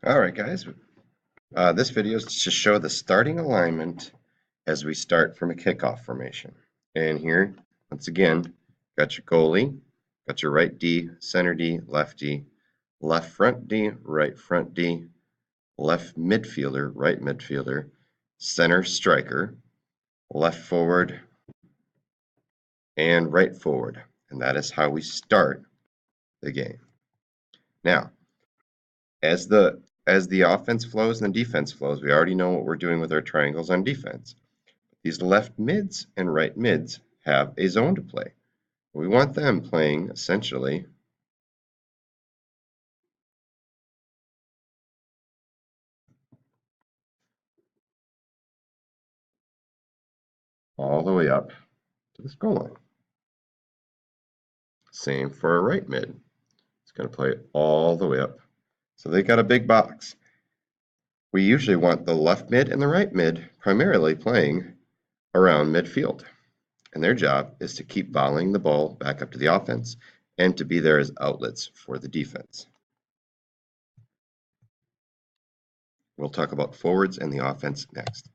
All right, guys. This video is to show the starting alignment as we start from a kickoff formation. And here, once again, got your goalie, got your right D, center D, left front D, right front D, left midfielder, right midfielder, center striker, left forward, and right forward. And that is how we start the game. Now, as the offense flows and the defense flows, we already know what we're doing with our triangles on defense. These left mids and right mids have a zone to play. We want them playing essentially all the way up to this goal line. Same for a right mid. It's going to play all the way up. So they got a big box. We usually want the left mid and the right mid primarily playing around midfield. And their job is to keep volleying the ball back up to the offense and to be there as outlets for the defense. We'll talk about forwards and the offense next.